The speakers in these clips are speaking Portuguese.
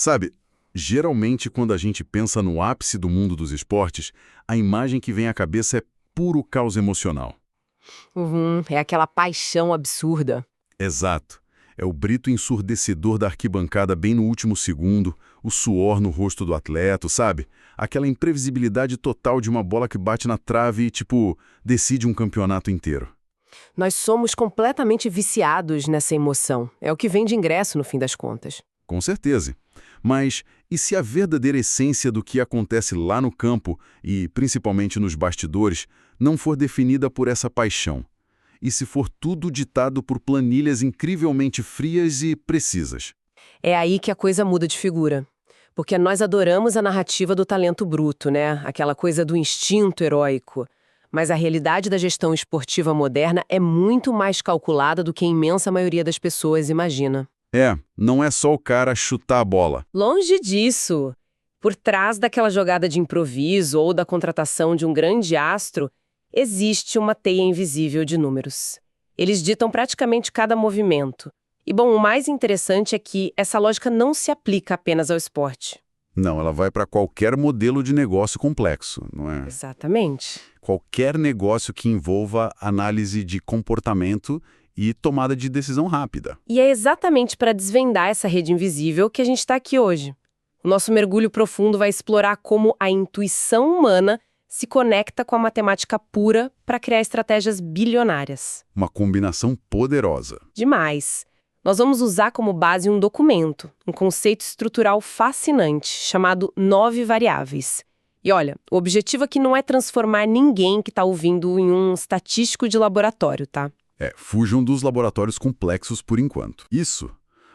Sabe, geralmente quando a gente pensa no ápice do mundo dos esportes, a imagem que vem à cabeça é puro caos emocional. É aquela paixão absurda. Exato. É o brito ensurdecedor da arquibancada bem no último segundo, o suor no rosto do atleta, sabe? Aquela imprevisibilidade total de uma bola que bate na trave e, tipo, decide um campeonato inteiro. Nós somos completamente viciados nessa emoção. É o que vem de ingresso, no fim das contas. Com certeza. Mas e se a verdadeira essência do que acontece lá no campo, e principalmente nos bastidores, não for definida por essa paixão? E se for tudo ditado por planilhas incrivelmente frias e precisas? É aí que a coisa muda de figura. Porque nós adoramos a narrativa do talento bruto, né? Aquela coisa do instinto heróico. Mas a realidade da gestão esportiva moderna é muito mais calculada do que a imensa maioria das pessoas imagina. Não é só o cara chutar a bola. Longe disso. Por trás daquela jogada de improviso ou da contratação de um grande astro, existe uma teia invisível de números. Eles ditam praticamente cada movimento. E, bom, o mais interessante é que essa lógica não se aplica apenas ao esporte. Não, ela vai para qualquer modelo de negócio complexo, não é? Exatamente. Qualquer negócio que envolva análise de comportamento e tomada de decisão rápida. E é exatamente para desvendar essa rede invisível que a gente está aqui hoje. O nosso mergulho profundo vai explorar como a intuição humana se conecta com a matemática pura para criar estratégias bilionárias. Uma combinação poderosa. Demais. Nós vamos usar como base um documento, um conceito estrutural fascinante, chamado 9 variáveis. E olha, o objetivo aqui não é transformar ninguém que está ouvindo em um estatístico de laboratório, tá? Fujam dos laboratórios complexos por enquanto.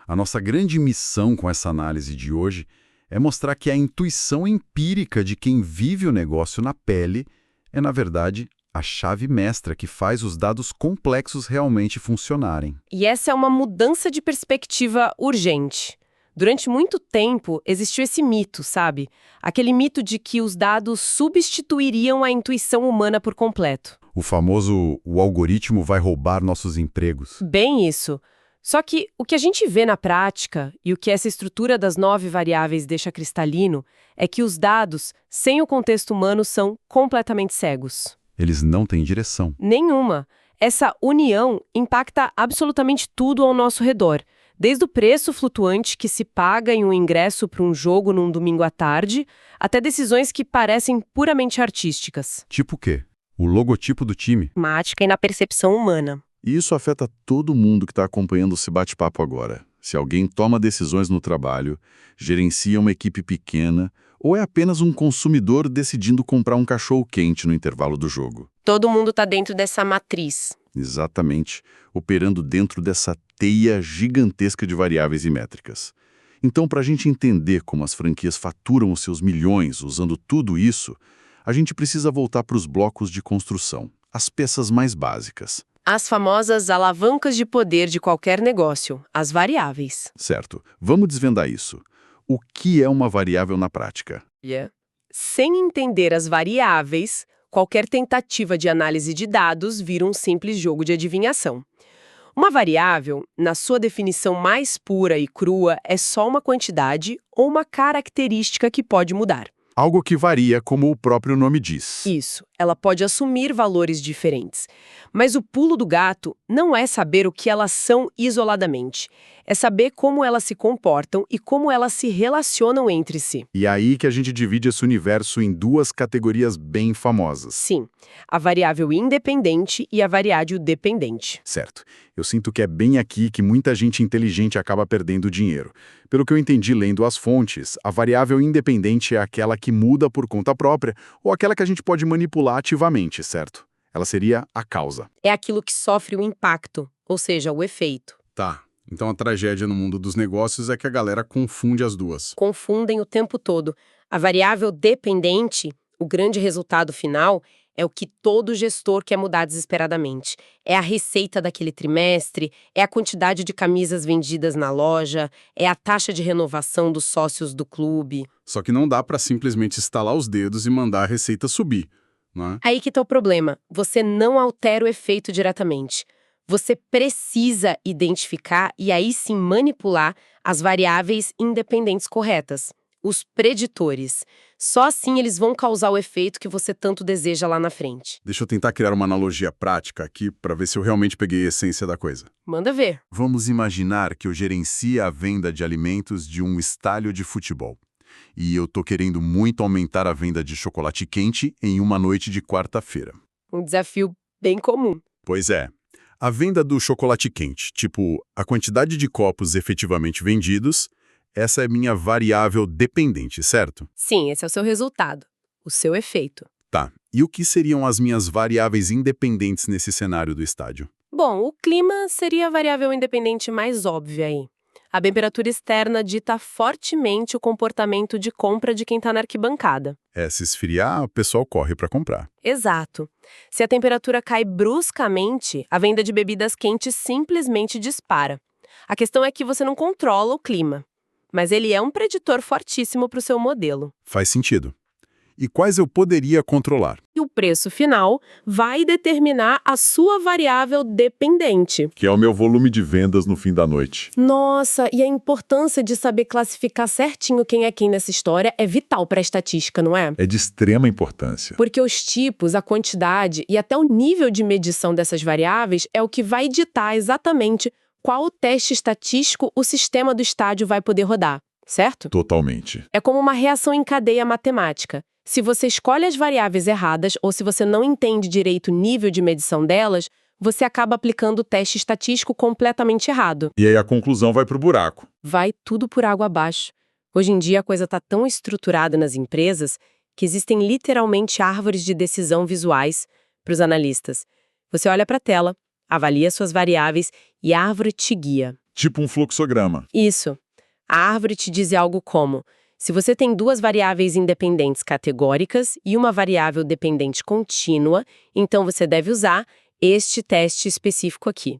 A nossa grande missão com essa análise de hoje é mostrar que a intuição empírica de quem vive o negócio na pele é, na verdade, a chave mestra que faz os dados complexos realmente funcionarem. E essa é uma mudança de perspectiva urgente. Durante muito tempo, existiu esse mito, sabe? Aquele mito de que os dados substituiriam a intuição humana por completo. O famoso "o algoritmo vai roubar nossos empregos". Bem isso. Só que o que a gente vê na prática, e o que essa estrutura das 9 variáveis deixa cristalino, é que os dados, sem o contexto humano, são completamente cegos. Eles não têm direção. Nenhuma. Essa união impacta absolutamente tudo ao nosso redor. Desde o preço flutuante que se paga em um ingresso para um jogo num domingo à tarde, até decisões que parecem puramente artísticas. Tipo o quê? O logotipo do time. Mágica e na percepção humana. E isso afeta todo mundo que está acompanhando esse bate-papo agora. Se alguém toma decisões no trabalho, gerencia uma equipe pequena, ou é apenas um consumidor decidindo comprar um cachorro-quente no intervalo do jogo. Todo mundo está dentro dessa matriz. Exatamente, operando dentro dessa teia gigantesca de variáveis e métricas. Então, para a gente entender como as franquias faturam os seus milhões usando tudo isso, a gente precisa voltar para os blocos de construção, as peças mais básicas. As famosas alavancas de poder de qualquer negócio, as variáveis. Certo, vamos desvendar isso. O que é uma variável na prática? Sem entender as variáveis, qualquer tentativa de análise de dados vira um simples jogo de adivinhação. Uma variável, na sua definição mais pura e crua, é só uma quantidade ou uma característica que pode mudar. Algo que varia, como o próprio nome diz. Isso, ela pode assumir valores diferentes. Mas o pulo do gato não é saber o que elas são isoladamente. É saber como elas se comportam e como elas se relacionam entre si. E é aí que a gente divide esse universo em duas categorias bem famosas. Sim, a variável independente e a variável dependente. Certo. Eu sinto que é bem aqui que muita gente inteligente acaba perdendo dinheiro. Pelo que eu entendi lendo as fontes, a variável independente é aquela que muda por conta própria ou aquela que a gente pode manipular ativamente, certo? Ela seria a causa. É aquilo que sofre o impacto, ou seja, o efeito. Tá. Então a tragédia no mundo dos negócios é que a galera confunde as duas. Confundem o tempo todo. A variável dependente, o grande resultado final, é o que todo gestor quer mudar desesperadamente. É a receita daquele trimestre, é a quantidade de camisas vendidas na loja, é a taxa de renovação dos sócios do clube. Só que não dá pra simplesmente estalar os dedos e mandar a receita subir, não é? Aí que tá o problema. Você não altera o efeito diretamente. Você precisa identificar e aí sim manipular as variáveis independentes corretas, os preditores. Só assim eles vão causar o efeito que você tanto deseja lá na frente. Deixa eu tentar criar uma analogia prática aqui para ver se eu realmente peguei a essência da coisa. Manda ver. Vamos imaginar que eu gerencie a venda de alimentos de um estádio de futebol. E eu tô querendo muito aumentar a venda de chocolate quente em uma noite de quarta-feira. Um desafio bem comum. Pois é. A venda do chocolate quente, tipo, a quantidade de copos efetivamente vendidos, essa é minha variável dependente, certo? Sim, esse é o seu resultado, o seu efeito. Tá. E o que seriam as minhas variáveis independentes nesse cenário do estádio? Bom, o clima seria a variável independente mais óbvia aí. A temperatura externa dita fortemente o comportamento de compra de quem está na arquibancada. Se esfriar, o pessoal corre para comprar. Exato. Se a temperatura cai bruscamente, a venda de bebidas quentes simplesmente dispara. A questão é que você não controla o clima, mas ele é um preditor fortíssimo para o seu modelo. Faz sentido. E quais eu poderia controlar? E o preço final vai determinar a sua variável dependente. Que é o meu volume de vendas no fim da noite. Nossa, e a importância de saber classificar certinho quem é quem nessa história é vital para a estatística, não é? É de extrema importância. Porque os tipos, a quantidade e até o nível de medição dessas variáveis é o que vai ditar exatamente qual teste estatístico o sistema do estádio vai poder rodar, certo? Totalmente. É como uma reação em cadeia matemática. Se você escolhe as variáveis erradas ou se você não entende direito o nível de medição delas, você acaba aplicando o teste estatístico completamente errado. E aí a conclusão vai pro buraco. Vai tudo por água abaixo. Hoje em dia a coisa está tão estruturada nas empresas que existem literalmente árvores de decisão visuais para os analistas. Você olha para a tela, avalia suas variáveis e a árvore te guia. Tipo um fluxograma. Isso. A árvore te diz algo como: se você tem duas variáveis independentes categóricas e uma variável dependente contínua, então você deve usar este teste específico aqui.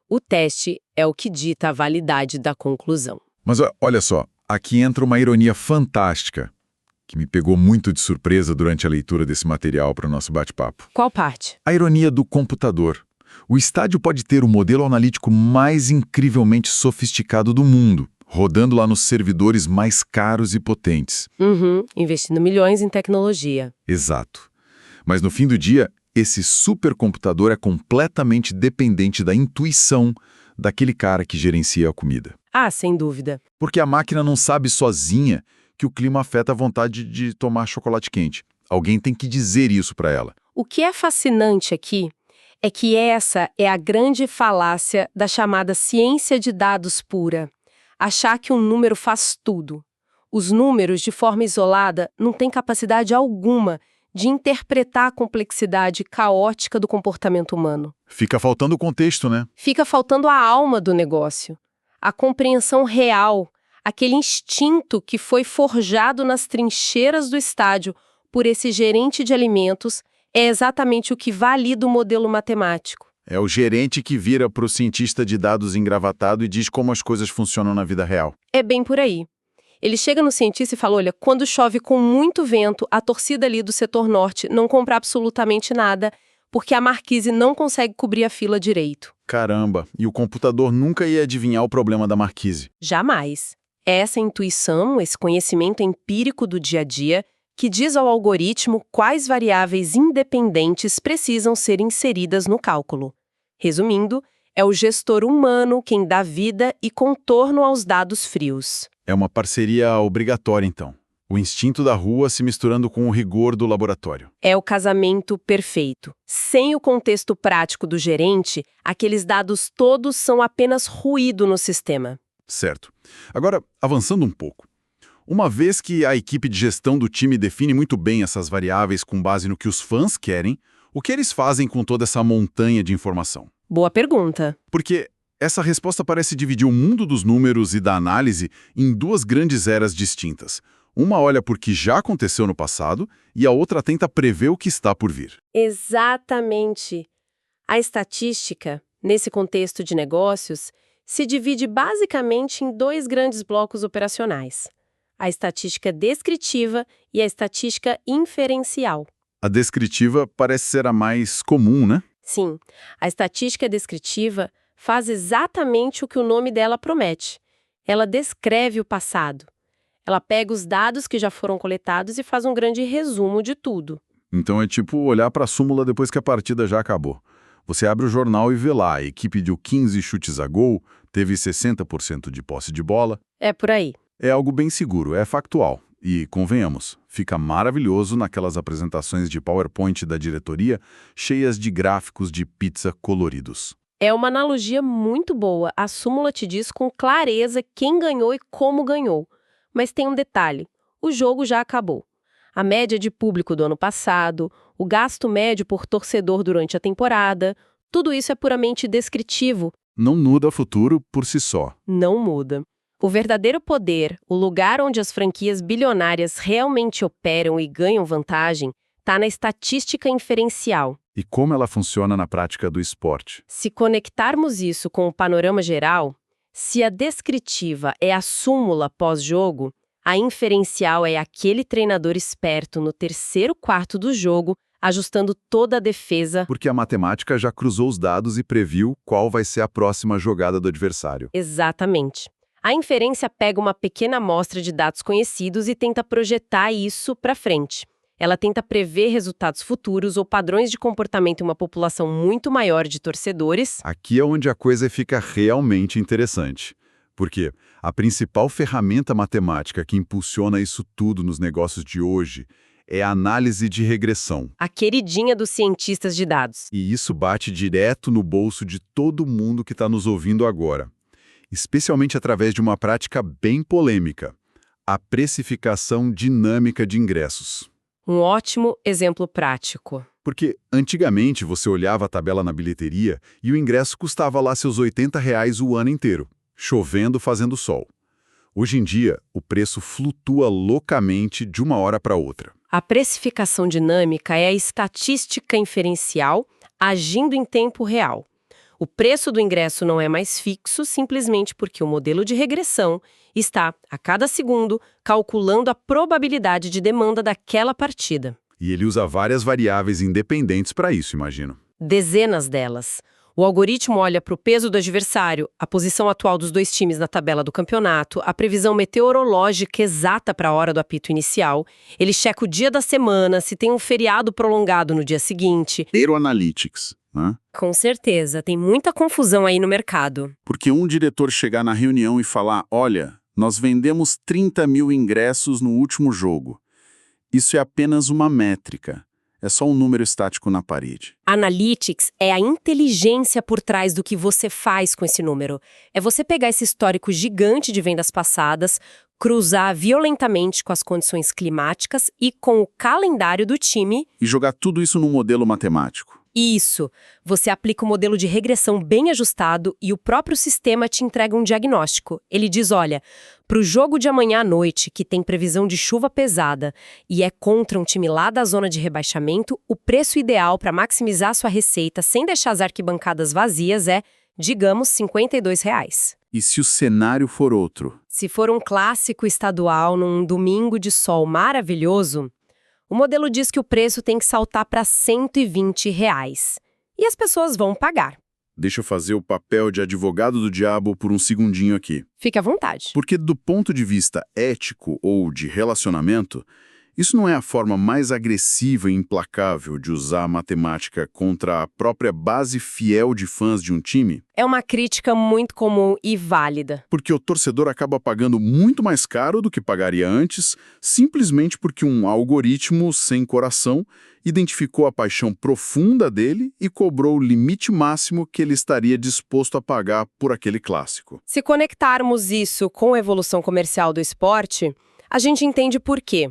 O teste é o que dita a validade da conclusão. Mas olha só, aqui entra uma ironia fantástica, que me pegou muito de surpresa durante a leitura desse material para o nosso bate-papo. Qual parte? A ironia do computador. O estádio pode ter o modelo analítico mais incrivelmente sofisticado do mundo, rodando lá nos servidores mais caros e potentes. Investindo milhões em tecnologia. Exato. Mas no fim do dia, esse supercomputador é completamente dependente da intuição daquele cara que gerencia a comida. Ah, sem dúvida. Porque a máquina não sabe sozinha que o clima afeta a vontade de tomar chocolate quente. Alguém tem que dizer isso para ela. O que é fascinante aqui é que essa é a grande falácia da chamada ciência de dados pura. Achar que um número faz tudo. Os números, de forma isolada, não têm capacidade alguma de interpretar a complexidade caótica do comportamento humano. Fica faltando o contexto, né? Fica faltando a alma do negócio, a compreensão real, aquele instinto que foi forjado nas trincheiras do estádio por esse gerente de alimentos é exatamente o que valida o modelo matemático. É o gerente que vira para o cientista de dados engravatado e diz como as coisas funcionam na vida real. É bem por aí. Ele chega no cientista e fala, olha, quando chove com muito vento, a torcida ali do setor norte não compra absolutamente nada, porque a marquise não consegue cobrir a fila direito. Caramba, e o computador nunca ia adivinhar o problema da marquise. Jamais. É essa intuição, esse conhecimento empírico do dia a dia, que diz ao algoritmo quais variáveis independentes precisam ser inseridas no cálculo. Resumindo, é o gestor humano quem dá vida e contorno aos dados frios. É uma parceria obrigatória, então. O instinto da rua se misturando com o rigor do laboratório. É o casamento perfeito. Sem o contexto prático do gerente, aqueles dados todos são apenas ruído no sistema. Certo. Agora, avançando um pouco. Uma vez que a equipe de gestão do time define muito bem essas variáveis com base no que os fãs querem, o que eles fazem com toda essa montanha de informação? Boa pergunta. Porque essa resposta parece dividir o mundo dos números e da análise em duas grandes eras distintas. Uma olha por que já aconteceu no passado e a outra tenta prever o que está por vir. Exatamente. A estatística, nesse contexto de negócios, se divide basicamente em dois grandes blocos operacionais: a estatística descritiva e a estatística inferencial. A descritiva parece ser a mais comum, né? Sim, a estatística descritiva faz exatamente o que o nome dela promete. Ela descreve o passado. Ela pega os dados que já foram coletados e faz um grande resumo de tudo. Então é tipo olhar para a súmula depois que a partida já acabou. Você abre o jornal e vê lá, a equipe de 15 chutes a gol teve 60% de posse de bola. É por aí. É algo bem seguro, é factual. E, convenhamos, fica maravilhoso naquelas apresentações de PowerPoint da diretoria, cheias de gráficos de pizza coloridos. É uma analogia muito boa. A súmula te diz com clareza quem ganhou e como ganhou. Mas tem um detalhe: o jogo já acabou. A média de público do ano passado, o gasto médio por torcedor durante a temporada, tudo isso é puramente descritivo. Não muda futuro por si só. Não muda. O verdadeiro poder, o lugar onde as franquias bilionárias realmente operam e ganham vantagem, está na estatística inferencial. E como ela funciona na prática do esporte? Se conectarmos isso com o panorama geral, se a descritiva é a súmula pós-jogo, a inferencial é aquele treinador esperto no terceiro quarto do jogo, ajustando toda a defesa. Porque a matemática já cruzou os dados e previu qual vai ser a próxima jogada do adversário. Exatamente. A inferência pega uma pequena amostra de dados conhecidos e tenta projetar isso para frente. Ela tenta prever resultados futuros ou padrões de comportamento em uma população muito maior de torcedores. Aqui é onde a coisa fica realmente interessante. Porque a principal ferramenta matemática que impulsiona isso tudo nos negócios de hoje é a análise de regressão. A queridinha dos cientistas de dados. E isso bate direto no bolso de todo mundo que está nos ouvindo agora. Especialmente através de uma prática bem polêmica, a precificação dinâmica de ingressos. Um ótimo exemplo prático. Porque antigamente você olhava a tabela na bilheteria e o ingresso custava lá seus R$ 80 o ano inteiro, chovendo, fazendo sol. Hoje em dia, o preço flutua loucamente de uma hora para outra. A precificação dinâmica é a estatística inferencial agindo em tempo real. O preço do ingresso não é mais fixo simplesmente porque o modelo de regressão está, a cada segundo, calculando a probabilidade de demanda daquela partida. E ele usa várias variáveis independentes para isso, imagino. Dezenas delas. O algoritmo olha para o peso do adversário, a posição atual dos dois times na tabela do campeonato, a previsão meteorológica exata para a hora do apito inicial, ele checa o dia da semana, se tem um feriado prolongado no dia seguinte. Data Analytics, né? Com certeza, tem muita confusão aí no mercado. Porque um diretor chegar na reunião e falar, olha, nós vendemos 30 mil ingressos no último jogo. Isso é apenas uma métrica. É só um número estático na parede. Analytics é a inteligência por trás do que você faz com esse número. É você pegar esse histórico gigante de vendas passadas, cruzar violentamente com as condições climáticas e com o calendário do time. E jogar tudo isso num modelo matemático. Isso. Você aplica um modelo de regressão bem ajustado e o próprio sistema te entrega um diagnóstico. Ele diz, olha, para o jogo de amanhã à noite, que tem previsão de chuva pesada e é contra um time lá da zona de rebaixamento, o preço ideal para maximizar sua receita sem deixar as arquibancadas vazias é, digamos, R$ 52. E se o cenário for outro? Se for um clássico estadual num domingo de sol maravilhoso, o modelo diz que o preço tem que saltar para R$ 120. E as pessoas vão pagar. Deixa eu fazer o papel de advogado do diabo por um segundinho aqui. Fique à vontade. Porque do ponto de vista ético ou de relacionamento, isso não é a forma mais agressiva e implacável de usar a matemática contra a própria base fiel de fãs de um time? É uma crítica muito comum e válida. Porque o torcedor acaba pagando muito mais caro do que pagaria antes, simplesmente porque um algoritmo sem coração identificou a paixão profunda dele e cobrou o limite máximo que ele estaria disposto a pagar por aquele clássico. Se conectarmos isso com a evolução comercial do esporte, a gente entende por quê.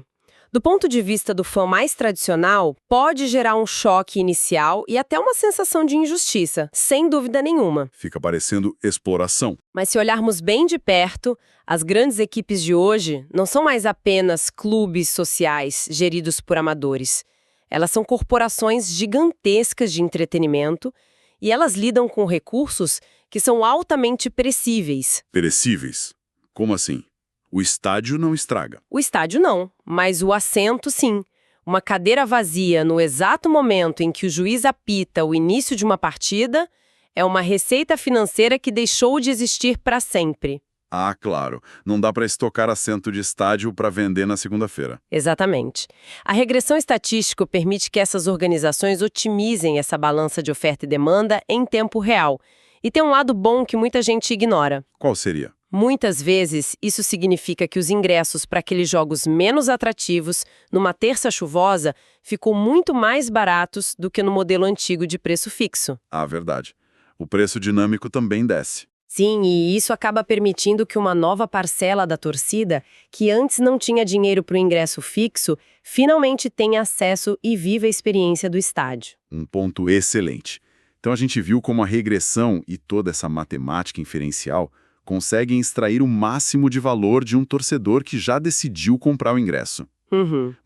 Do ponto de vista do fã mais tradicional, pode gerar um choque inicial e até uma sensação de injustiça, sem dúvida nenhuma. Fica parecendo exploração. Mas se olharmos bem de perto, as grandes equipes de hoje não são mais apenas clubes sociais geridos por amadores. Elas são corporações gigantescas de entretenimento e elas lidam com recursos que são altamente perecíveis. Perecíveis? Como assim? O estádio não estraga. O estádio não, mas o assento sim. Uma cadeira vazia no exato momento em que o juiz apita o início de uma partida é uma receita financeira que deixou de existir para sempre. Ah, claro. Não dá para estocar assento de estádio para vender na segunda-feira. Exatamente. A regressão estatística permite que essas organizações otimizem essa balança de oferta e demanda em tempo real. E tem um lado bom que muita gente ignora. Qual seria? Muitas vezes, isso significa que os ingressos para aqueles jogos menos atrativos, numa terça chuvosa, ficam muito mais baratos do que no modelo antigo de preço fixo. Ah, verdade. O preço dinâmico também desce. Sim, e isso acaba permitindo que uma nova parcela da torcida, que antes não tinha dinheiro para o ingresso fixo, finalmente tenha acesso e viva a experiência do estádio. Um ponto excelente. Então a gente viu como a regressão e toda essa matemática inferencial conseguem extrair o máximo de valor de um torcedor que já decidiu comprar o ingresso.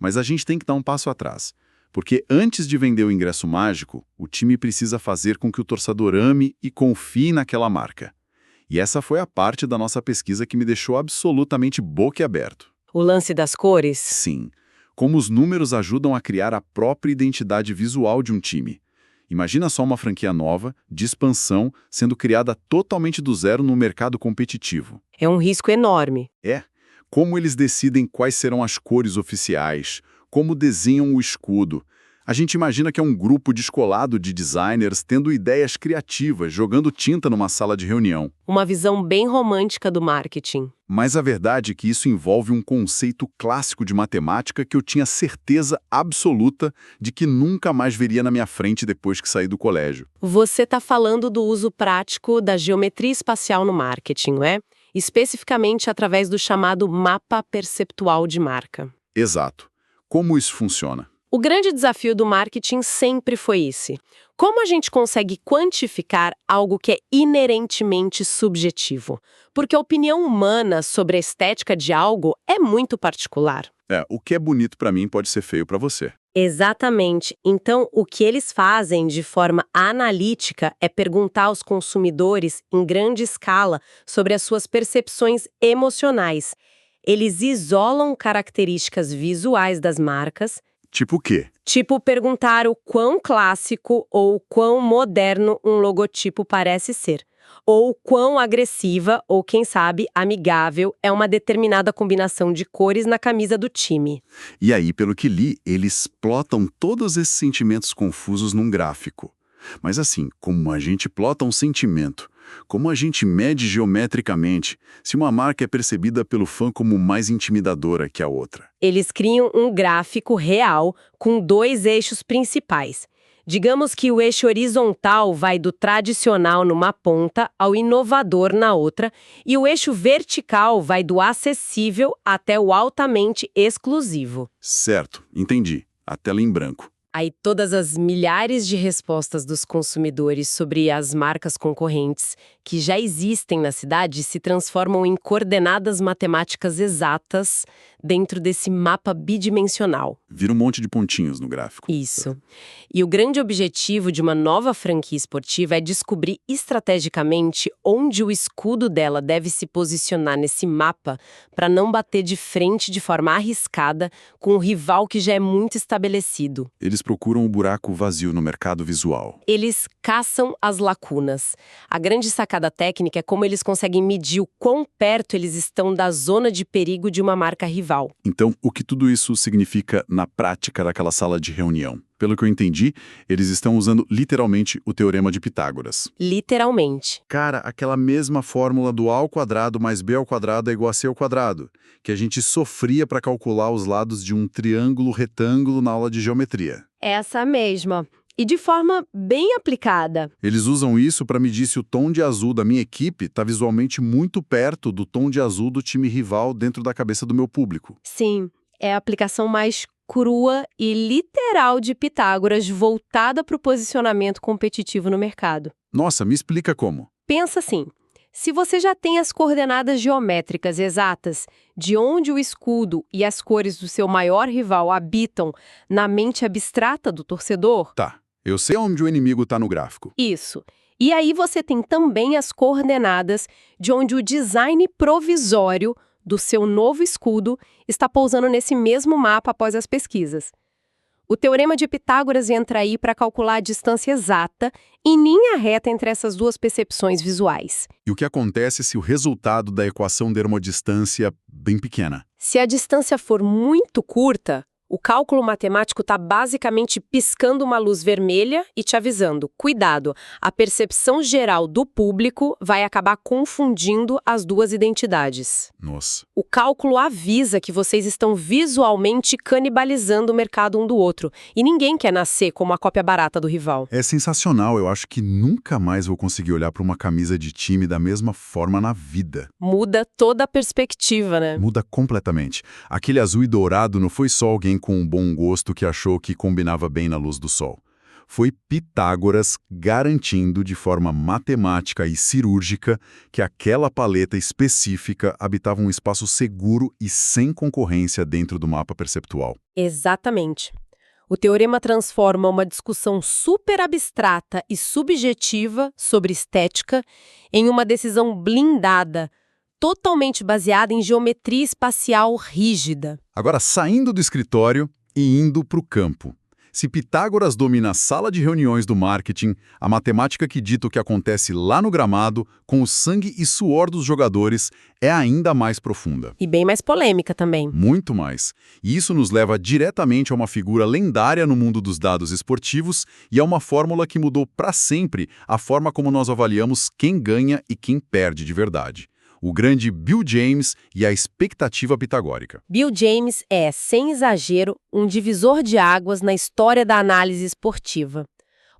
Mas a gente tem que dar um passo atrás. Porque antes de vender o ingresso mágico, o time precisa fazer com que o torcedor ame e confie naquela marca. E essa foi a parte da nossa pesquisa que me deixou absolutamente boquiaberto. O lance das cores? Sim, como os números ajudam a criar a própria identidade visual de um time. Imagina só uma franquia nova, de expansão, sendo criada totalmente do zero no mercado competitivo. É um risco enorme. Como eles decidem quais serão as cores oficiais, como desenham o escudo. A gente imagina que é um grupo descolado de designers tendo ideias criativas, jogando tinta numa sala de reunião. Uma visão bem romântica do marketing. Mas a verdade é que isso envolve um conceito clássico de matemática que eu tinha certeza absoluta de que nunca mais veria na minha frente depois que saí do colégio. Você está falando do uso prático da geometria espacial no marketing, não é? Especificamente através do chamado mapa perceptual de marca. Exato. Como isso funciona? O grande desafio do marketing sempre foi esse. Como a gente consegue quantificar algo que é inerentemente subjetivo? Porque a opinião humana sobre a estética de algo é muito particular. O que é bonito para mim pode ser feio para você. Exatamente. Então, o que eles fazem de forma analítica é perguntar aos consumidores em grande escala sobre as suas percepções emocionais. Eles isolam características visuais das marcas. Tipo o quê? Tipo perguntar o quão clássico ou quão moderno um logotipo parece ser. Ou quão agressiva ou, quem sabe, amigável é uma determinada combinação de cores na camisa do time. E aí, pelo que li, eles plotam todos esses sentimentos confusos num gráfico. Mas assim, como a gente plota um sentimento? Como a gente mede geometricamente se uma marca é percebida pelo fã como mais intimidadora que a outra? Eles criam um gráfico real com 2 eixos principais. Digamos que o eixo horizontal vai do tradicional numa ponta ao inovador na outra, e o eixo vertical vai do acessível até o altamente exclusivo. Certo, entendi. A tela em branco. Aí todas as milhares de respostas dos consumidores sobre as marcas concorrentes que já existem na cidade se transformam em coordenadas matemáticas exatas dentro desse mapa bidimensional. Vira um monte de pontinhos no gráfico. Isso. E o grande objetivo de uma nova franquia esportiva é descobrir estrategicamente onde o escudo dela deve se posicionar nesse mapa para não bater de frente de forma arriscada com um rival que já é muito estabelecido. Eles procuram um buraco vazio no mercado visual. Eles caçam as lacunas. A grande sacada técnica é como eles conseguem medir o quão perto eles estão da zona de perigo de uma marca rival. Então, o que tudo isso significa na prática daquela sala de reunião? Pelo que eu entendi, eles estão usando literalmente o teorema de Pitágoras. Literalmente. Cara, aquela mesma fórmula do A ao quadrado mais B ao quadrado é igual a C ao quadrado, que a gente sofria para calcular os lados de um triângulo retângulo na aula de geometria. Essa mesma. E de forma bem aplicada. Eles usam isso para medir se o tom de azul da minha equipe está visualmente muito perto do tom de azul do time rival dentro da cabeça do meu público. Sim, é a aplicação mais crua e literal de Pitágoras voltada para o posicionamento competitivo no mercado. Nossa, me explica como. Pensa assim, se você já tem as coordenadas geométricas exatas de onde o escudo e as cores do seu maior rival habitam na mente abstrata do torcedor... Tá, eu sei onde o inimigo está no gráfico. Isso. E aí você tem também as coordenadas de onde o design provisório do seu novo escudo está pousando nesse mesmo mapa após as pesquisas. O teorema de Pitágoras entra aí para calcular a distância exata em linha reta entre essas duas percepções visuais. E o que acontece se o resultado da equação der uma distância bem pequena? Se a distância for muito curta, o cálculo matemático está basicamente piscando uma luz vermelha e te avisando: cuidado, a percepção geral do público vai acabar confundindo as duas identidades. Nossa. O cálculo avisa que vocês estão visualmente canibalizando o mercado um do outro, e ninguém quer nascer como a cópia barata do rival. É sensacional, eu acho que nunca mais vou conseguir olhar para uma camisa de time da mesma forma na vida. Muda toda a perspectiva, né? Muda completamente. Aquele azul e dourado não foi só alguém com um bom gosto que achou que combinava bem na luz do sol. Foi Pitágoras garantindo de forma matemática e cirúrgica que aquela paleta específica habitava um espaço seguro e sem concorrência dentro do mapa perceptual. Exatamente. O teorema transforma uma discussão super abstrata e subjetiva sobre estética em uma decisão blindada, totalmente baseada em geometria espacial rígida. Agora, saindo do escritório e indo para o campo. Se Pitágoras domina a sala de reuniões do marketing, a matemática que dita o que acontece lá no gramado, com o sangue e suor dos jogadores, é ainda mais profunda. E bem mais polêmica também. Muito mais. E isso nos leva diretamente a uma figura lendária no mundo dos dados esportivos e a uma fórmula que mudou para sempre a forma como nós avaliamos quem ganha e quem perde de verdade. O grande Bill James e a expectativa pitagórica. Bill James é, sem exagero, um divisor de águas na história da análise esportiva.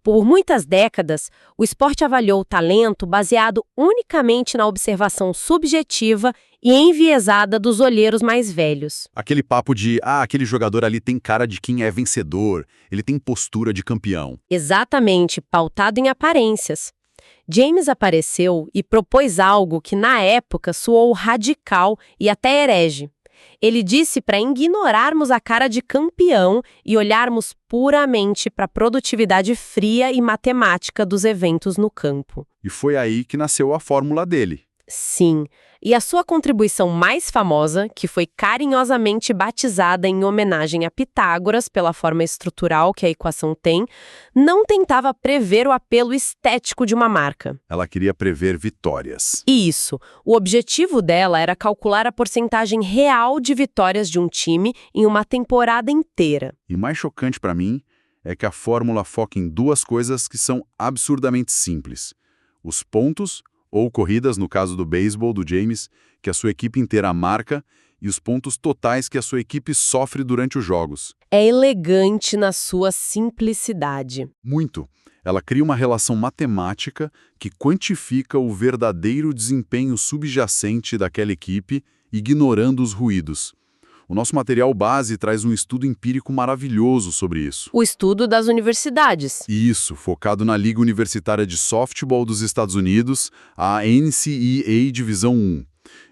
Por muitas décadas, o esporte avaliou o talento baseado unicamente na observação subjetiva e enviesada dos olheiros mais velhos. Aquele papo de, aquele jogador ali tem cara de quem é vencedor, ele tem postura de campeão. Exatamente, pautado em aparências. James apareceu e propôs algo que, na época, soou radical e até herege. Ele disse para ignorarmos a cara de campeão e olharmos puramente para a produtividade fria e matemática dos eventos no campo. E foi aí que nasceu a fórmula dele. Sim, e a sua contribuição mais famosa, que foi carinhosamente batizada em homenagem a Pitágoras pela forma estrutural que a equação tem, não tentava prever o apelo estético de uma marca. Ela queria prever vitórias. Isso. O objetivo dela era calcular a porcentagem real de vitórias de um time em uma temporada inteira. E mais chocante para mim é que a fórmula foca em duas coisas que são absurdamente simples: os pontos, ou corridas, no caso do beisebol, do James, que a sua equipe inteira marca, e os pontos totais que a sua equipe sofre durante os jogos. É elegante na sua simplicidade. Muito. Ela cria uma relação matemática que quantifica o verdadeiro desempenho subjacente daquela equipe, ignorando os ruídos. O nosso material base traz um estudo empírico maravilhoso sobre isso. O estudo das universidades. Isso, focado na Liga Universitária de Softball dos Estados Unidos, a NCAA Divisão I.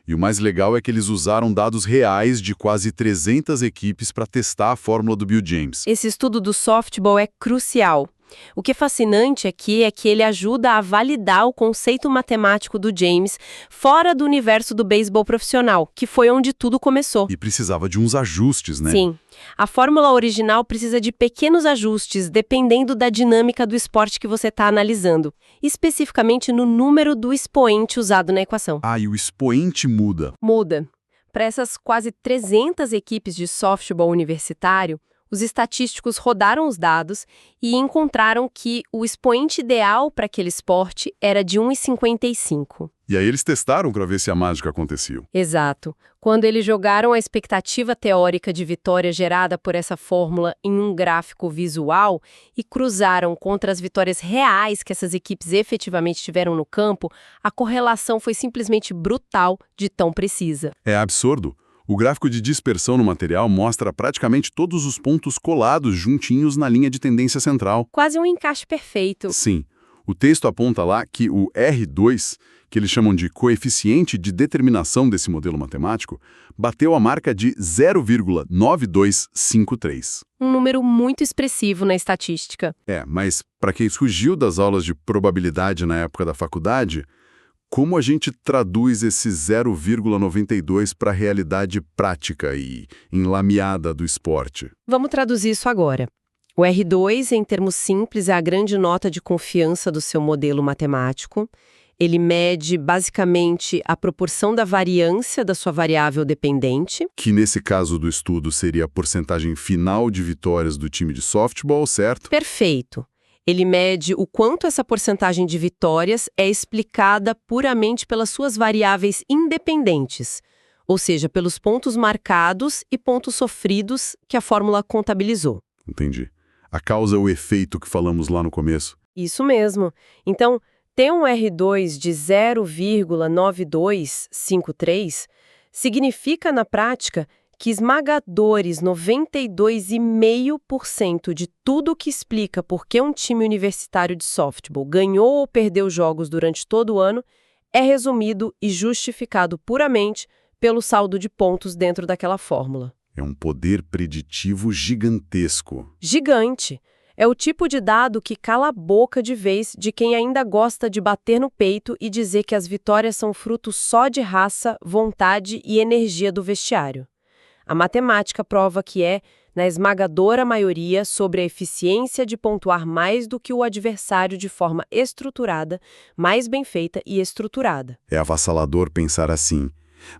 E o mais legal é que eles usaram dados reais de quase 300 equipes para testar a fórmula do Bill James. Esse estudo do softball é crucial. O que é fascinante aqui é que ele ajuda a validar o conceito matemático do James fora do universo do beisebol profissional, que foi onde tudo começou. E precisava de uns ajustes, né? Sim. A fórmula original precisa de pequenos ajustes, dependendo da dinâmica do esporte que você está analisando, especificamente no número do expoente usado na equação. E o expoente muda. Muda. Para essas quase 300 equipes de softball universitário, os estatísticos rodaram os dados e encontraram que o expoente ideal para aquele esporte era de 1,55. E aí eles testaram para ver se a mágica acontecia. Exato. Quando eles jogaram a expectativa teórica de vitória gerada por essa fórmula em um gráfico visual e cruzaram contra as vitórias reais que essas equipes efetivamente tiveram no campo, a correlação foi simplesmente brutal de tão precisa. É absurdo. O gráfico de dispersão no material mostra praticamente todos os pontos colados juntinhos na linha de tendência central. Quase um encaixe perfeito. Sim. O texto aponta lá que o R2, que eles chamam de coeficiente de determinação desse modelo matemático, bateu a marca de 0,9253. Um número muito expressivo na estatística. Mas para quem surgiu das aulas de probabilidade na época da faculdade, como a gente traduz esse 0,92 para a realidade prática e enlameada do esporte? Vamos traduzir isso agora. O R2, em termos simples, é a grande nota de confiança do seu modelo matemático. Ele mede, basicamente, a proporção da variância da sua variável dependente. Que nesse caso do estudo seria a porcentagem final de vitórias do time de softball, certo? Perfeito. Ele mede o quanto essa porcentagem de vitórias é explicada puramente pelas suas variáveis independentes, ou seja, pelos pontos marcados e pontos sofridos que a fórmula contabilizou. Entendi. A causa é o efeito que falamos lá no começo. Isso mesmo. Então, ter um R2 de 0,9253 significa, na prática, que esmagadores 92,5% de tudo que explica por que um time universitário de softball ganhou ou perdeu jogos durante todo o ano é resumido e justificado puramente pelo saldo de pontos dentro daquela fórmula. É um poder preditivo gigantesco. Gigante! É o tipo de dado que cala a boca de vez de quem ainda gosta de bater no peito e dizer que as vitórias são fruto só de raça, vontade e energia do vestiário. A matemática prova que é, na esmagadora maioria, sobre a eficiência de pontuar mais do que o adversário de forma estruturada, mais bem feita e estruturada. É avassalador pensar assim.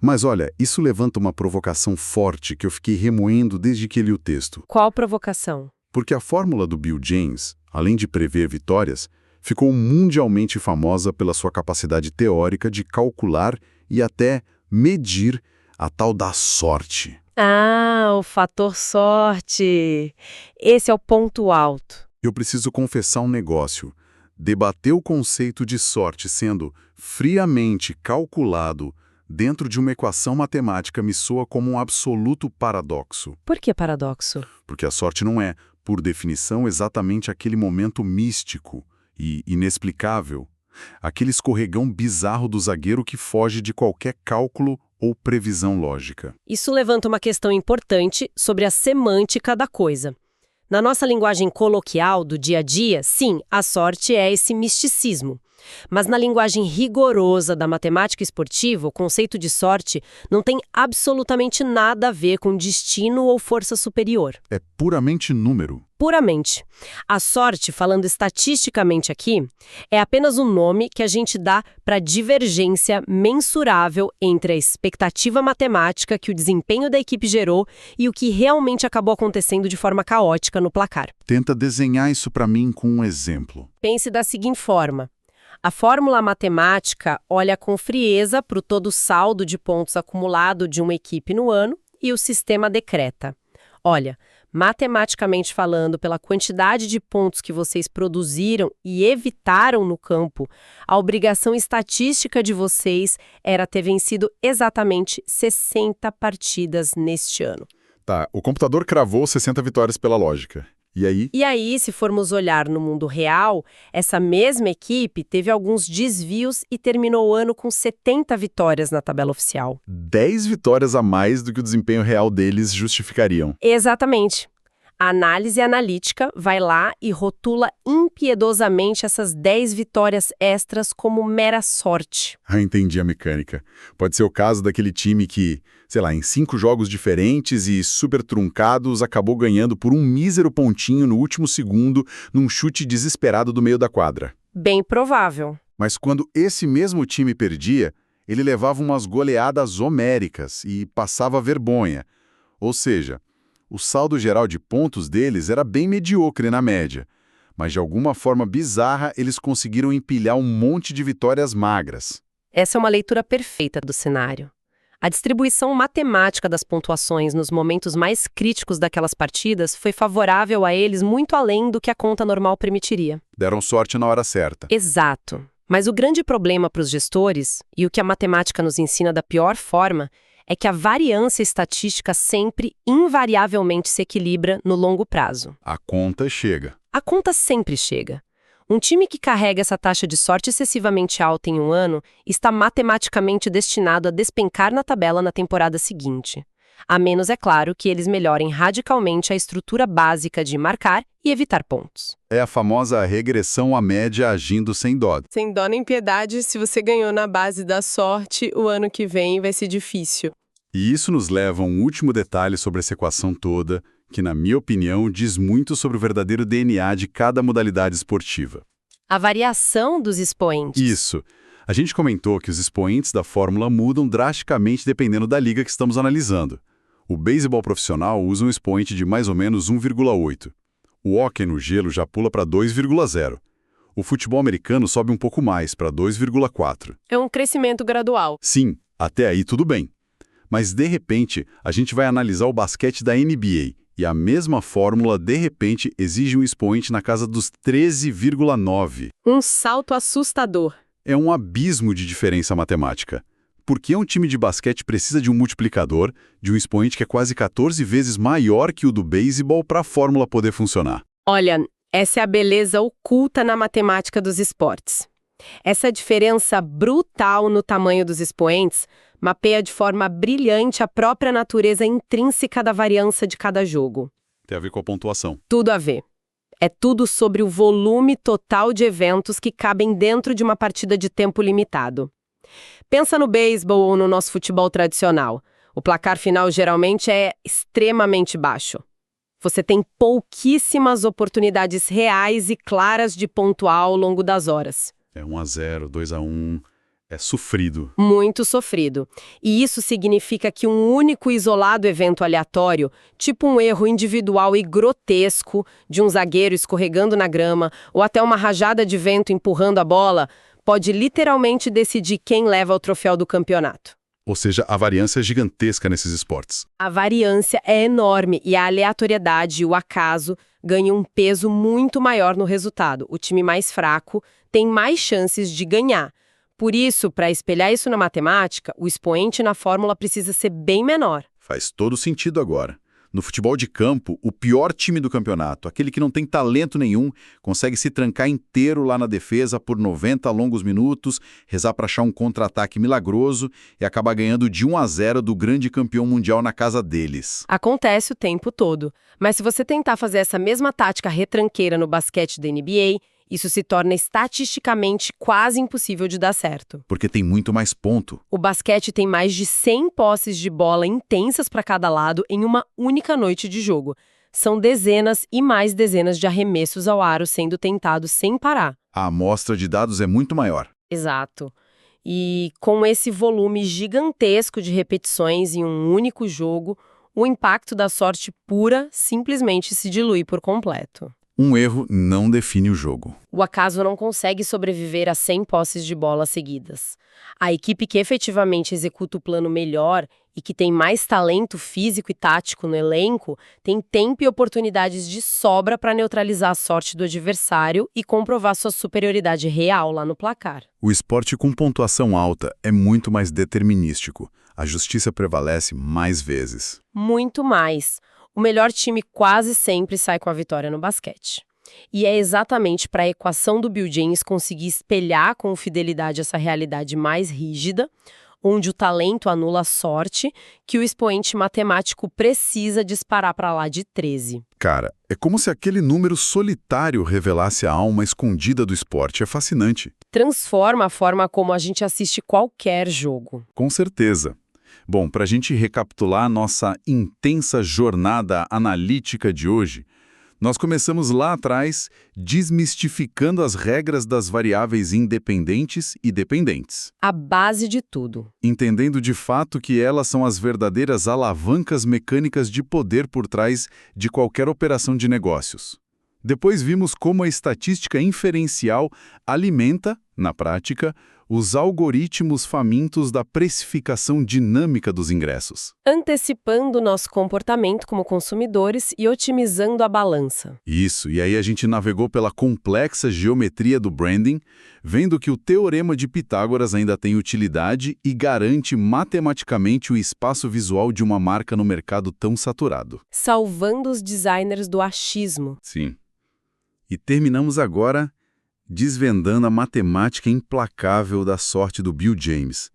Mas olha, isso levanta uma provocação forte que eu fiquei remoendo desde que li o texto. Qual provocação? Porque a fórmula do Bill James, além de prever vitórias, ficou mundialmente famosa pela sua capacidade teórica de calcular e até medir a tal da sorte. Ah, o fator sorte. Esse é o ponto alto. Eu preciso confessar um negócio. Debater o conceito de sorte sendo friamente calculado dentro de uma equação matemática me soa como um absoluto paradoxo. Por que paradoxo? Porque a sorte não é, por definição, exatamente aquele momento místico e inexplicável, aquele escorregão bizarro do zagueiro que foge de qualquer cálculo ou previsão lógica. Isso levanta uma questão importante sobre a semântica da coisa. Na nossa linguagem coloquial do dia a dia, sim, a sorte é esse misticismo. Mas na linguagem rigorosa da matemática esportiva, o conceito de sorte não tem absolutamente nada a ver com destino ou força superior. É puramente número. Puramente. A sorte, falando estatisticamente aqui, é apenas um nome que a gente dá para a divergência mensurável entre a expectativa matemática que o desempenho da equipe gerou e o que realmente acabou acontecendo de forma caótica no placar. Tenta desenhar isso para mim com um exemplo. Pense da seguinte forma. A fórmula matemática olha com frieza para o todo saldo de pontos acumulado de uma equipe no ano e o sistema decreta. Olha, matematicamente falando, pela quantidade de pontos que vocês produziram e evitaram no campo, a obrigação estatística de vocês era ter vencido exatamente 60 partidas neste ano. Tá, o computador cravou 60 vitórias pela lógica. E aí? E aí, se formos olhar no mundo real, essa mesma equipe teve alguns desvios e terminou o ano com 70 vitórias na tabela oficial. 10 vitórias a mais do que o desempenho real deles justificariam. Exatamente. A análise analítica vai lá e rotula impiedosamente essas 10 vitórias extras como mera sorte. Ah, entendi a mecânica. Pode ser o caso daquele time que, sei lá, em 5 jogos diferentes e super truncados, acabou ganhando por um mísero pontinho no último segundo num chute desesperado do meio da quadra. Bem provável. Mas quando esse mesmo time perdia, ele levava umas goleadas homéricas e passava vergonha. Ou seja, o saldo geral de pontos deles era bem mediocre na média, mas de alguma forma bizarra eles conseguiram empilhar um monte de vitórias magras. Essa é uma leitura perfeita do cenário. A distribuição matemática das pontuações nos momentos mais críticos daquelas partidas foi favorável a eles muito além do que a conta normal permitiria. Deram sorte na hora certa. Exato. Mas o grande problema para os gestores, e o que a matemática nos ensina da pior forma, é que a variância estatística sempre, invariavelmente, se equilibra no longo prazo. A conta chega. A conta sempre chega. Um time que carrega essa taxa de sorte excessivamente alta em um ano está matematicamente destinado a despencar na tabela na temporada seguinte. A menos, é claro, que eles melhorem radicalmente a estrutura básica de marcar e evitar pontos. É a famosa regressão à média agindo sem dó. Sem dó nem piedade, se você ganhou na base da sorte, o ano que vem vai ser difícil. E isso nos leva a um último detalhe sobre essa equação toda, que, na minha opinião, diz muito sobre o verdadeiro DNA de cada modalidade esportiva. A variação dos expoentes. Isso. A gente comentou que os expoentes da fórmula mudam drasticamente dependendo da liga que estamos analisando. O beisebol profissional usa um expoente de mais ou menos 1,8. O hóquei no gelo já pula para 2,0. O futebol americano sobe um pouco mais, para 2,4. É um crescimento gradual. Sim, até aí tudo bem. Mas, de repente, a gente vai analisar o basquete da NBA e a mesma fórmula, de repente, exige um expoente na casa dos 13,9. Um salto assustador. É um abismo de diferença matemática. Por que um time de basquete precisa de um multiplicador, de um expoente que é quase 14 vezes maior que o do beisebol para a fórmula poder funcionar? Olha, essa é a beleza oculta na matemática dos esportes. Essa diferença brutal no tamanho dos expoentes mapeia de forma brilhante a própria natureza intrínseca da variância de cada jogo. Tem a ver com a pontuação. Tudo a ver. É tudo sobre o volume total de eventos que cabem dentro de uma partida de tempo limitado. Pensa no beisebol ou no nosso futebol tradicional. O placar final geralmente é extremamente baixo. Você tem pouquíssimas oportunidades reais e claras de pontuar ao longo das horas. É 1-0, 2-1, é sofrido. Muito sofrido. E isso significa que um único e isolado evento aleatório, tipo um erro individual e grotesco de um zagueiro escorregando na grama ou até uma rajada de vento empurrando a bola, pode literalmente decidir quem leva o troféu do campeonato. Ou seja, a variância é gigantesca nesses esportes. A variância é enorme e a aleatoriedade e o acaso ganham um peso muito maior no resultado. O time mais fraco tem mais chances de ganhar. Por isso, para espelhar isso na matemática, o expoente na fórmula precisa ser bem menor. Faz todo sentido agora. No futebol de campo, o pior time do campeonato, aquele que não tem talento nenhum, consegue se trancar inteiro lá na defesa por 90 longos minutos, rezar para achar um contra-ataque milagroso e acabar ganhando de 1-0 do grande campeão mundial na casa deles. Acontece o tempo todo. Mas se você tentar fazer essa mesma tática retranqueira no basquete da NBA, isso se torna estatisticamente quase impossível de dar certo. Porque tem muito mais ponto. O basquete tem mais de 100 posses de bola intensas para cada lado em uma única noite de jogo. São dezenas e mais dezenas de arremessos ao aro sendo tentados sem parar. A amostra de dados é muito maior. Exato. E com esse volume gigantesco de repetições em um único jogo, o impacto da sorte pura simplesmente se dilui por completo. Um erro não define o jogo. O acaso não consegue sobreviver a 100 posses de bola seguidas. A equipe que efetivamente executa o plano melhor e que tem mais talento físico e tático no elenco tem tempo e oportunidades de sobra para neutralizar a sorte do adversário e comprovar sua superioridade real lá no placar. O esporte com pontuação alta é muito mais determinístico. A justiça prevalece mais vezes. Muito mais. O melhor time quase sempre sai com a vitória no basquete. E é exatamente para a equação do Bill James conseguir espelhar com fidelidade essa realidade mais rígida, onde o talento anula a sorte, que o expoente matemático precisa disparar para lá de 13. Cara, é como se aquele número solitário revelasse a alma escondida do esporte. É fascinante. Transforma a forma como a gente assiste qualquer jogo. Com certeza. Bom, para a gente recapitular a nossa intensa jornada analítica de hoje, nós começamos lá atrás desmistificando as regras das variáveis independentes e dependentes. A base de tudo. Entendendo de fato que elas são as verdadeiras alavancas mecânicas de poder por trás de qualquer operação de negócios. Depois vimos como a estatística inferencial alimenta, na prática, os algoritmos famintos da precificação dinâmica dos ingressos. Antecipando nosso comportamento como consumidores e otimizando a balança. Isso, e aí a gente navegou pela complexa geometria do branding, vendo que o teorema de Pitágoras ainda tem utilidade e garante matematicamente o espaço visual de uma marca no mercado tão saturado. Salvando os designers do achismo. Sim. E terminamos agora desvendando a matemática implacável da sorte do Bill James,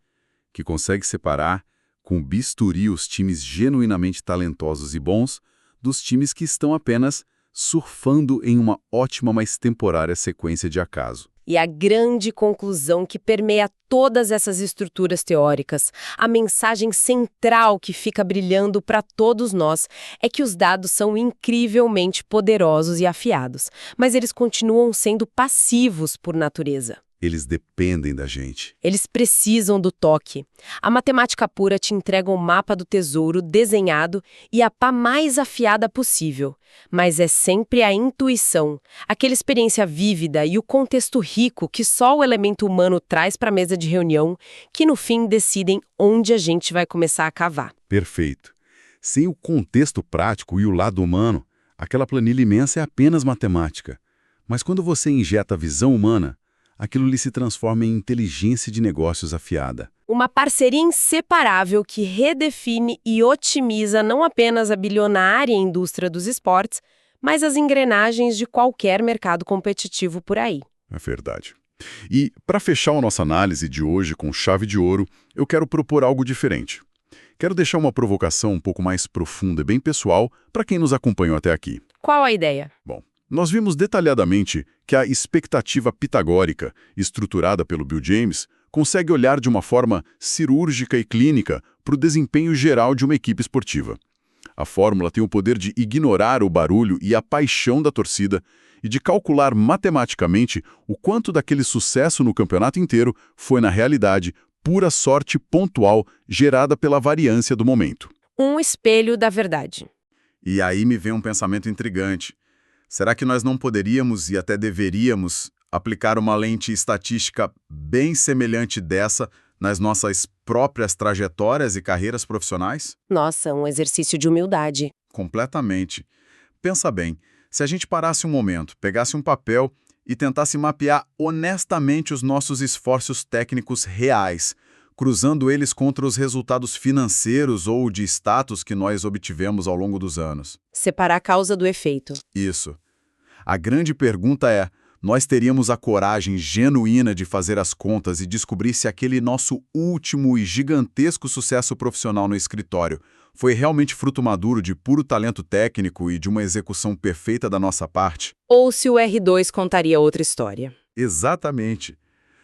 que consegue separar com bisturi os times genuinamente talentosos e bons dos times que estão apenas surfando em uma ótima, mas temporária sequência de acaso. E a grande conclusão que permeia todas essas estruturas teóricas, a mensagem central que fica brilhando para todos nós, é que os dados são incrivelmente poderosos e afiados, mas eles continuam sendo passivos por natureza. Eles dependem da gente. Eles precisam do toque. A matemática pura te entrega um mapa do tesouro desenhado e a pá mais afiada possível. Mas é sempre a intuição, aquela experiência vívida e o contexto rico que só o elemento humano traz para a mesa de reunião, que no fim decidem onde a gente vai começar a cavar. Perfeito. Sem o contexto prático e o lado humano, aquela planilha imensa é apenas matemática. Mas quando você injeta a visão humana, aquilo lhe se transforma em inteligência de negócios afiada. Uma parceria inseparável que redefine e otimiza não apenas a bilionária indústria dos esportes, mas as engrenagens de qualquer mercado competitivo por aí. É verdade. E, para fechar a nossa análise de hoje com chave de ouro, eu quero propor algo diferente. Quero deixar uma provocação um pouco mais profunda e bem pessoal para quem nos acompanhou até aqui. Qual a ideia? Bom, nós vimos detalhadamente que a expectativa pitagórica, estruturada pelo Bill James, consegue olhar de uma forma cirúrgica e clínica para o desempenho geral de uma equipe esportiva. A fórmula tem o poder de ignorar o barulho e a paixão da torcida e de calcular matematicamente o quanto daquele sucesso no campeonato inteiro foi, na realidade, pura sorte pontual gerada pela variância do momento. Um espelho da verdade. E aí me vem um pensamento intrigante. Será que nós não poderíamos e até deveríamos aplicar uma lente estatística bem semelhante dessa nas nossas próprias trajetórias e carreiras profissionais? Nossa, um exercício de humildade. Completamente. Pensa bem, se a gente parasse um momento, pegasse um papel e tentasse mapear honestamente os nossos esforços técnicos reais, cruzando eles contra os resultados financeiros ou de status que nós obtivemos ao longo dos anos. Separar a causa do efeito. Isso. A grande pergunta é, nós teríamos a coragem genuína de fazer as contas e descobrir se aquele nosso último e gigantesco sucesso profissional no escritório foi realmente fruto maduro de puro talento técnico e de uma execução perfeita da nossa parte? Ou se o R2 contaria outra história. Exatamente.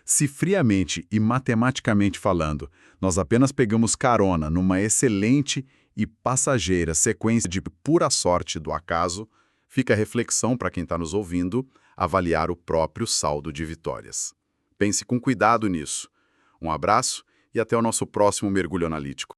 Se friamente e matematicamente falando, nós apenas pegamos carona numa excelente e passageira sequência de pura sorte do acaso, fica a reflexão para quem está nos ouvindo avaliar o próprio saldo de vitórias. Pense com cuidado nisso. Um abraço e até o nosso próximo mergulho analítico.